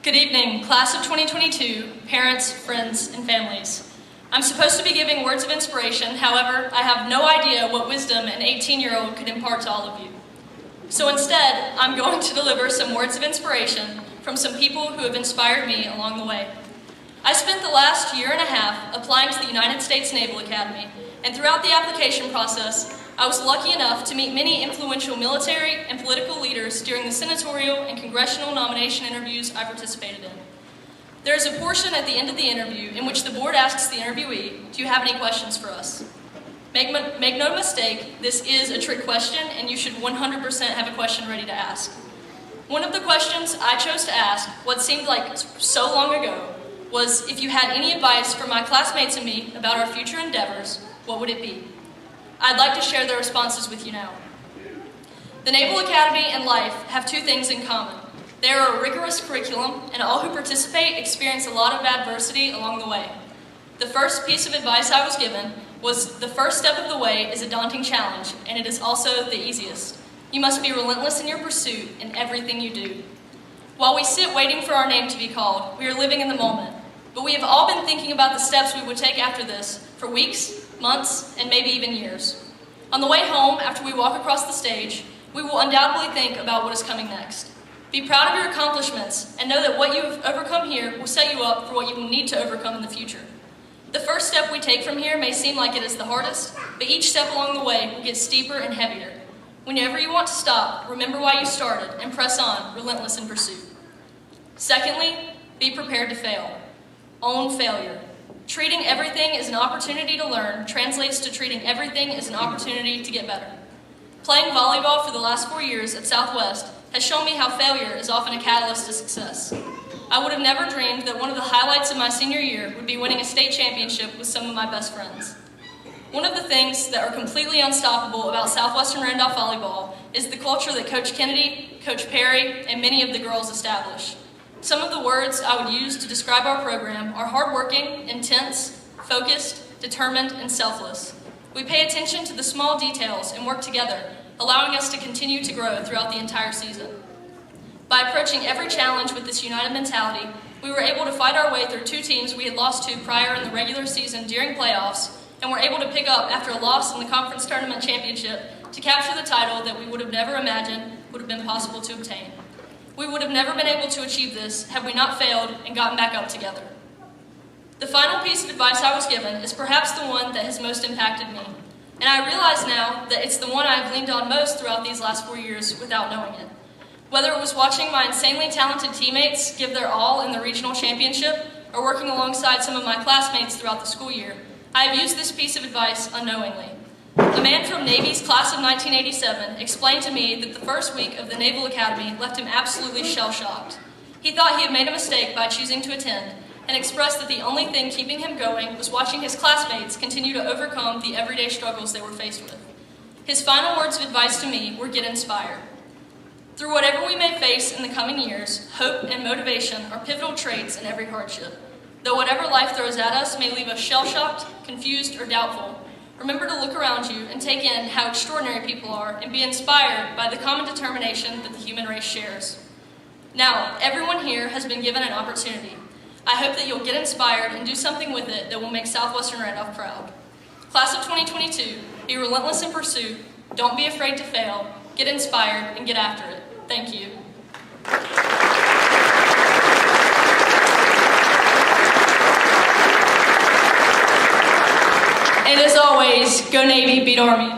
Good evening, class of 2022, parents, friends, and families. I'm supposed to be giving words of inspiration, however, I have no idea what wisdom an 18-year-old could impart to all of you. So instead, I'm going to deliver some words of inspiration from some people who have inspired me along the way. I spent the last year and a half applying to the United States Naval Academy, and throughout the application process, I was lucky enough to meet many influential military and political leaders during the senatorial and congressional nomination interviews I participated in. There is a portion at the end of the interview in which the board asks the interviewee, "Do you have any questions for us?" Make no mistake, this is a trick question and you should 100% have a question ready to ask. One of the questions I chose to ask, what seemed like so long ago, was if you had any advice for my classmates and me about our future endeavors, what would it be? I'd like to share their responses with you now. The Naval Academy and life have two things in common. They are a rigorous curriculum, and all who participate experience a lot of adversity along the way. The first piece of advice I was given was the first step of the way is a daunting challenge, and it is also the easiest. You must be relentless in your pursuit in everything you do. While we sit waiting for our name to be called, we are living in the moment. But we have all been thinking about the steps we would take after this for weeks, months, and maybe even years. On the way home, after we walk across the stage, we will undoubtedly think about what is coming next. Be proud of your accomplishments and know that what you have overcome here will set you up for what you will need to overcome in the future. The first step we take from here may seem like it is the hardest, but each step along the way will get steeper and heavier. Whenever you want to stop, remember why you started and press on, relentless in pursuit. Secondly, be prepared to fail. Own failure. Treating everything as an opportunity to learn translates to treating everything as an opportunity to get better. Playing volleyball for the last 4 years at Southwest has shown me how failure is often a catalyst to success. I would have never dreamed that one of the highlights of my senior year would be winning a state championship with some of my best friends. One of the things that are completely unstoppable about Southwestern Randolph volleyball is the culture that Coach Kennedy, Coach Perry, and many of the girls establish. Some of the words I would use to describe our program are hardworking, intense, focused, determined, and selfless. We pay attention to the small details and work together, allowing us to continue to grow throughout the entire season. By approaching every challenge with this united mentality, we were able to fight our way through two teams we had lost to prior in the regular season during playoffs, and were able to pick up after a loss in the conference tournament championship to capture the title that we would have never imagined would have been possible to obtain. We would have never been able to achieve this had we not failed and gotten back up together. The final piece of advice I was given is perhaps the one that has most impacted me, and I realize now that it's the one I have leaned on most throughout these last 4 years without knowing it. Whether it was watching my insanely talented teammates give their all in the regional championship or working alongside some of my classmates throughout the school year, I have used this piece of advice unknowingly. A man from Navy's class of 1987 explained to me that the first week of the Naval Academy left him absolutely shell-shocked. He thought he had made a mistake by choosing to attend and expressed that the only thing keeping him going was watching his classmates continue to overcome the everyday struggles they were faced with. His final words of advice to me were, "Get inspired." Through whatever we may face in the coming years, hope and motivation are pivotal traits in every hardship. Though whatever life throws at us may leave us shell-shocked, confused, or doubtful, remember to look around you and take in how extraordinary people are and be inspired by the common determination that the human race shares. Now, everyone here has been given an opportunity. I hope that you'll get inspired and do something with it that will make Southwestern Randolph proud. Class of 2022, be relentless in pursuit, don't be afraid to fail, get inspired, and get after it. Thank you. And as always, go Navy, beat Army.